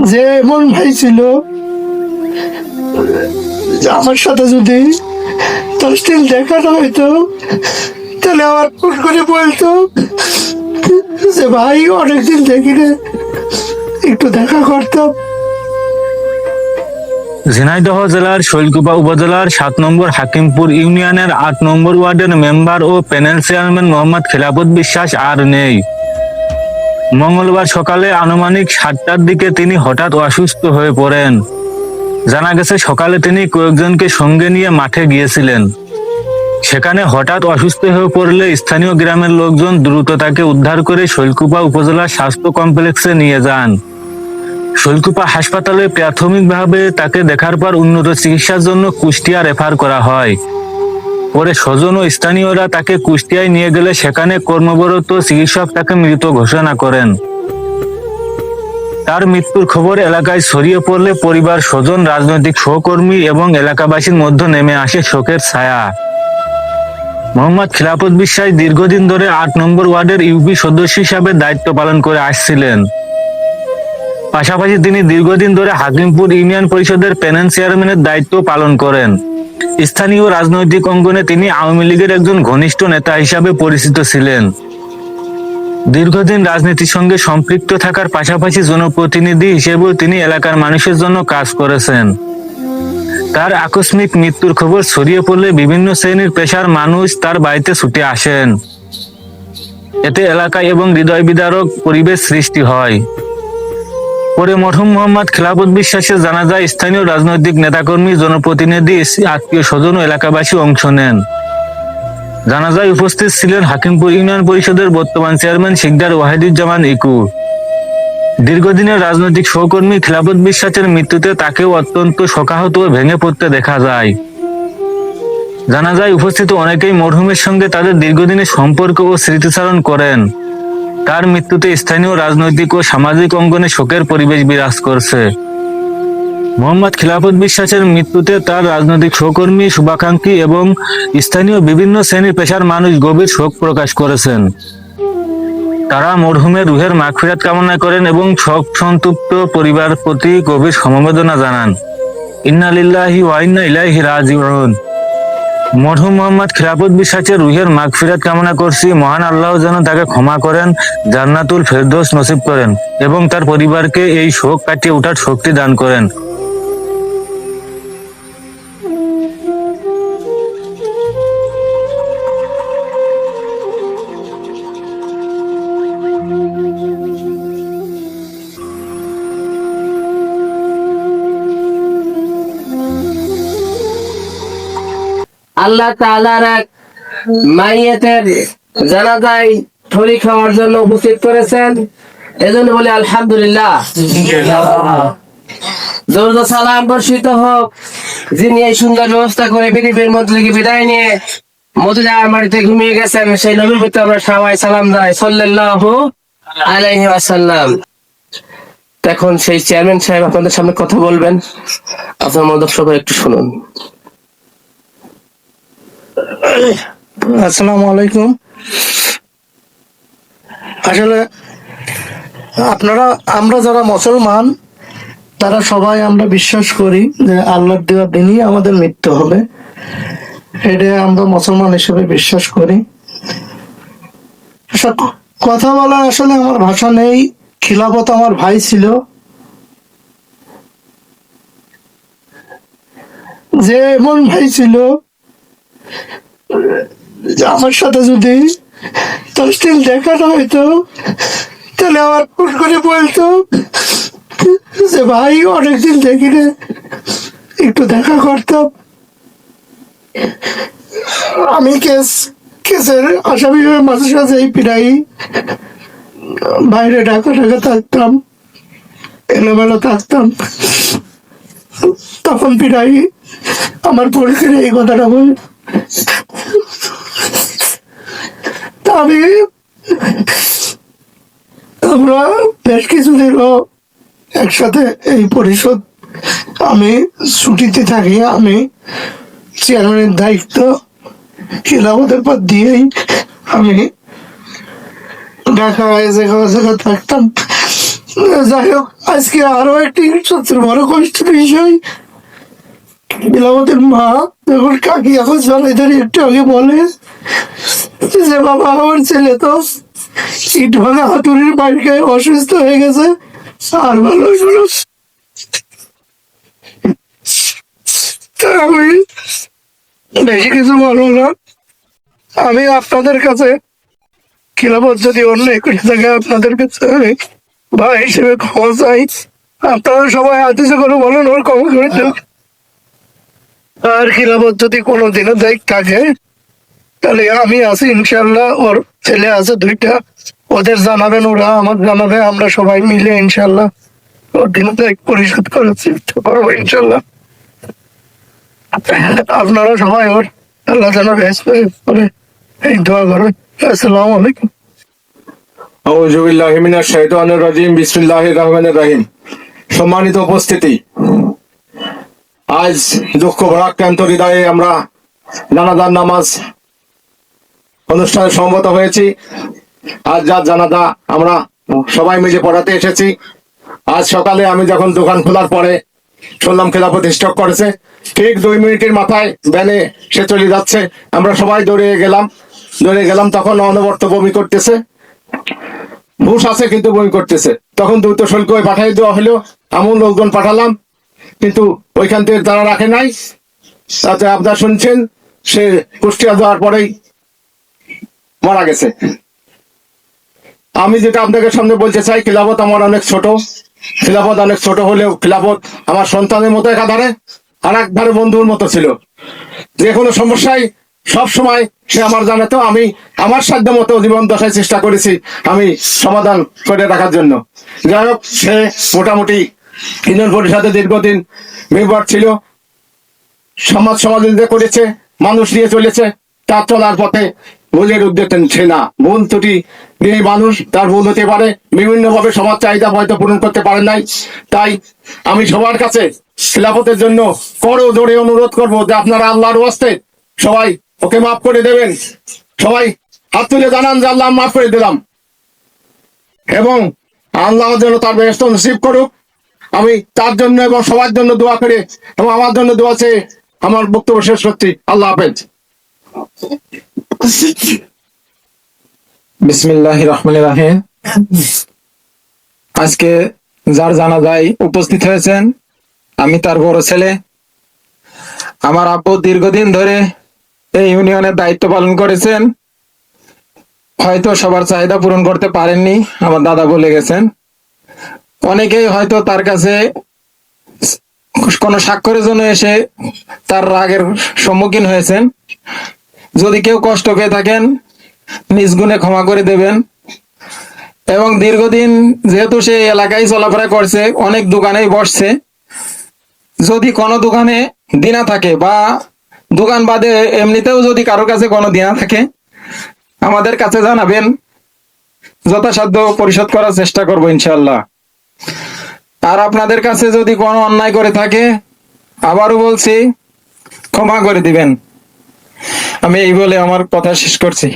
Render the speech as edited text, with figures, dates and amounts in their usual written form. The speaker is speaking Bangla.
যে এমন ভাই ছিল যে আমার সাথে যদি 10 দিন দেখা না হইতো তাহলে আমার ফোন করে বলতো যে ভাই অনেকদিন দেখি না, একটু দেখা করতাম। ঝিনাইদহ জেলার শৈলকুপা উপজেলার 7 নম্বর হাকিমপুর ইউনিয়নের 8 নম্বর ওয়ার্ডের মেম্বার ও প্যানেল চেয়ারম্যান মোহাম্মদ খিলাফত বিশ্বাস আর নেই। মঙ্গলবার সকালে আনুমানিক 7টার দিকে তিনি হঠাৎ অসুস্থ হয়ে পড়েন। জানা গেছে সকালে তিনি কয়েকজনকে সঙ্গে নিয়ে মাঠে গিয়েছিলেন। সেখানে হঠাৎ অসুস্থ হয়ে পড়লে স্থানীয় গ্রামের লোকজন দ্রুত তাকে উদ্ধার করে শৈলকুপা উপজেলা স্বাস্থ্য কমপ্লেক্সে নিয়ে যান। শৈলকুপা হাসপাতালে প্রাথমিকভাবে তাকে দেখার পর উন্নত চিকিৎসার জন্য কুষ্টিয়া রেফার করা হয়। পরে স্বজন ও স্থানীয়রা তাকে কুষ্টিয়ায় নিয়ে গেলে সেখানে কর্মরত চিকিৎসক তাকে মৃত ঘোষণা করেন। তার মৃত্যুর খবর এলাকায় ছড়িয়ে পড়লে পরিবার, স্বজন, রাজনৈতিক সহকর্মী এবং এলাকাবাসীর মধ্যে নেমে আসে শোকের ছায়া। মোহাম্মদ খিলাফত বিশ্বাস দীর্ঘদিন ধরে 8 নম্বর ওয়ার্ডের ইউপি সদস্য হিসাবে দায়িত্ব পালন করে আসছিলেন। পাশাপাশি তিনি দীর্ঘদিন ধরে হাকিমপুর ইউনিয়ন পরিষদের প্যানেল চেয়ারম্যানের দায়িত্ব পালন করেন। স্থানীয় রাজনৈতিক অঙ্গনে তিনি আওয়ামী লীগের একজন ঘনিষ্ঠ নেতা হিসাবে পরিচিত ছিলেন। দীর্ঘদিন রাজনীতির সঙ্গে সম্পৃক্ত থাকার পাশাপাশি জনপ্রতিনিধি হিসেবেও তিনি এলাকার মানুষের জন্য কাজ করেছেন। তার আকস্মিক মৃত্যুর খবর ছড়িয়ে পড়লে বিভিন্ন শ্রেণীর পেশার মানুষ তার বাড়িতে ছুটে আসেন। এতে এলাকায় এবং হৃদয় বিদারক পরিবেশ সৃষ্টি হয়। পরে মরহুম মোহাম্মদ খিলাফত বিশ্বাসের জানাজায় স্থানীয় রাজনৈতিক নেতাকর্মী, জনপ্রতিনিধি, আত্মীয় স্বজন ও এলাকাবাসী অংশ নেন। জানাজায় উপস্থিত ছিলেন হাকিমপুর ইউনিয়ন পরিষদের বর্তমান চেয়ারম্যান শিকদার ওয়াহিদুজ্জামান ইকু। দীর্ঘদিনের রাজনৈতিক সহকর্মী খিলাফত বিশ্বাসের মৃত্যুতে তাকেও অত্যন্ত শোকাহত ও ভেঙে পড়তে দেখা যায়। জানাজায় উপস্থিত অনেকেই মরহুমের সঙ্গে তাদের দীর্ঘদিনের সম্পর্ক ও স্মৃতিচারণ করেন। তার মৃত্যুতে স্থানীয় রাজনৈতিক ও সামাজিক অঙ্গনে শোকের পরিবেশ বিরাজ করছে। মোহাম্মদ খিলাফত বিশ্বাসের মৃত্যুতে তার রাজনৈতিক সহকর্মী, শুভাকাঙ্ক্ষী এবং স্থানীয় বিভিন্ন শ্রেণীর পেশার মানুষ গভীর শোক প্রকাশ করেছেন। তারা মরহুমের রুহের মাগফিরাত কামনা করেন এবং শোক সন্তপ্ত পরিবার প্রতি গভীর সমবেদনা জানান। ইন্না লিল্লাহি ওয়া ইন্না ইলাইহি রাজিউন। মরহুম মোহাম্মদ খিলাফত বিশ্বাসের রুহের মাগফিরাত কামনা করছি। মহান আল্লাহ যেন তাকে ক্ষমা করেন, জান্নাতুল ফেরদৌস নসিব করেন এবং তার পরিবারকে এই শোক কাটিয়ে ওঠার শক্তি দান করেন। আল্লাহ তাআলার এক মাইয়াতের জানাজায় থলি খাওয়ার জন্য উপস্থিত করেছেন, এজন্য বলি আলহামদুলিল্লাহ। দরুদ ও সালাম বর্ষিত হোক যিনি এই সুন্দর ব্যবস্থা করে পৃথিবীর মধ্যে থেকে বিদায় নিয়ে মদিনার মাটিতে ঘুমিয়ে গেছেন, সেই নবীর প্রতি আমরা সবাই সালাম জানাই সাল্লাল্লাহু আলাইহি ওয়াসাল্লাম। এখন সেই চেয়ারম্যান সাহেব আপনাদের সামনে কথা বলবেন, আপনার মন্তব্য সবাই একটু শুনুন। আসসালামু আলাইকুম। আসলে আমরা যারা মুসলমান তারা সবাই আমরা বিশ্বাস করি যে আল্লাহর দেওয়া দিনই আমাদের মৃত্যু হবে। এটা আমরা মুসলমান হিসেবে বিশ্বাস করি। কথা বলার আসলে আমার ভাষা নেই। খিলাফত আমার ভাই ছিল, যে এমন ভাই ছিল যে আমার সাথে যদি 10 দিন দেখা না হইতো তাহলে আমার ফোন করে বলতো যে ভাই অনেকদিন দেখি না, একটু দেখা করতাম। আমি কেসের আসামি হয়ে মাঝে সাঝে প্রায় বাইরে ঢাকা থাকতাম, এলোমেলো থাকতাম। তখন প্রায় আমার পরিবারে এই কথাটা বলে আমরা বেশ কিছুদিন একসাথে এই পরিষদ, আমি ছুটিতে থাকি, আমি চেয়ারম্যানের দায়িত্ব খিলাফতের পর দিয়েই আমি ঢাকা জায়গা থাকতাম। যাই হোক, আজকে আরো একটি সবচেয়ে বড় কষ্টের বিষয়, আমাদের মা যখন কাকি এখন চলে ধরে একটু আগে বলে যে বাবা আমার ছেলে তো ইট ভাঙা হাতুড়ির বাড়ি খায় অসুস্থ হয়ে গেছে, আর ভালো হলো না। তা আমি বেশি কিছু বলবো না। আমি আপনাদের কাছে খিলাফত যদি অন্যায় করে থাকে, আপনাদের কাছে আমি ভাই হিসেবে ক্ষমা চাই। আপনারা সবাই হাতিসে করে বলেন ওর ক্ষমা করে দেন। আর খিলাফত যদি কোনোদিনও দেখ থাকে, তাহলে আমি আছি ইনশাল্লাহ, ওর ছেলে আছে দুইটা, ওদের জানাবেন, ওরা আমার জানাবে, আমরা সবাই মিলে ইনশাল্লাহ ওর দিন দেখ পরিশোধ করার চেষ্টা করবো ইনশাল্লাহ। আপনারা সবাই ওর আল্লাহ যেন ব্যস্ত করে এই দোয়া করেন। আসসালামু আলাইকুম। আউযু বিল্লাহি মিনাশ শাইতানির রাজিম। বিসমিল্লাহির রহমানির রহিম। সম্মানিত উপস্থিতি, আজ দুঃখ ভারাক্রান্ত হৃদয়ে আমরা জানাজার নামাজ অনুষ্ঠানে সমবেত হয়েছি। আজ যার জানাজা আমরা সবাই মিলে পড়াতে এসেছি। আজ সকালে আমি যখন দোকান খোলার পরে শুনলাম খেলাফত স্টক করেছে, ঠিক 2 মিনিটের মাথায় ভ্যানে সে চলে যাচ্ছে। আমরা সবাই দৌড়ে গেলাম, তখন অনবরত বমি করতেছে, হুশ আছে কিন্তু বমি করতেছে। তখন দ্রুত শুল্ক পাঠিয়ে দেওয়া হলো, এমন লোকজন পাঠালাম, কিন্তু ওইখান থেকে তারা রাখে নাই। তাতে আপনারা শুনছেন সে কুষ্টিয়া যাওয়ার পরেই মারা গেছে। আমি যেটা আপনাকে সামনে বলতে চাই, খিলাফত আমার অনেক ছোট, খিলাফত অনেক ছোট হলেও খিলাফত আমার সন্তানের মতো একাধারে, আর একধারে বন্ধুর মতো ছিল। যে কোনো সমস্যায় সব সময় সে আমার জানাতো, আমি আমার সাধ্য মতো জীবন দশায় চেষ্টা করেছি আমি সমাধান করে রাখার জন্য। যাই হোক, সে মোটামুটি ইউনিয়ন পরিষদে দীর্ঘদিন মেম্বার ছিল, সমাজে করেছে, মানুষ নিয়ে চলেছে। তার চলার পথে ভুলের উদ্দেশ্য সে না, ভুল ত্রুটি নিয়ে মানুষ, তার ভুল হতে পারে, বিভিন্ন ভাবে সমাজ চাহিদা হয়তো পূরণ করতে পারেন নাই। তাই আমি সবার কাছে খিলাফতের জন্য করো জোরে অনুরোধ করবো যে আপনারা আল্লাহর ওয়াস্তে সবাই ওকে মাফ করে দেবেন। সবাই হাত তুলে জানান যে আল্লাহ মাফ করে দিলাম, এবং আল্লাহ যেন তার ব্যস্ত নসিব করুক। আমি তার জন্য এবং সবার জন্য দোয়া করে এবং আমার জন্য দোয়া চেয়ে আমার বক্তব্য শেষ করছি। আল্লাহ হাফেজ। বিসমিল্লাহির রহমানির রহিম। আজকে যার জানাজায় উপস্থিত হয়েছেন, আমি তার বড় ছেলে। আমার আব্বু দীর্ঘদিন ধরে এই ইউনিয়নের দায়িত্ব পালন করেছেন, হয়তো সবার চাহিদা পূরণ করতে পারেননি, আমার দাদা বলে গেছেন। অনেকেই হয়তো তার কাছে কোনো স্বাক্ষরের জন্য এসে তার রাগের সম্মুখীন হয়েছেন। যদি কেউ কষ্ট পেয়ে থাকেন, নিজ গুণে ক্ষমা করে দেবেন। এবং দীর্ঘদিন যেহেতু সে এলাকায় চলাফেরা করছে, অনেক দোকানেই বসছে, যদি কোনো দোকানে দিনা থাকে বা দোকান বাদে এমনিতেও যদি কারোর কাছে কোনো দিনা থাকে, আমাদের কাছে জানাবেন, যথাসাধ্য পরিশোধ করার চেষ্টা করবো ইনশাল্লাহ। আর আপনাদের কাছে যদি কোনো অন্যায় করে থাকে, আবারও বলছি, ক্ষমা করে দিবেন। আমি এই বলে আমার কথা শেষ করছি।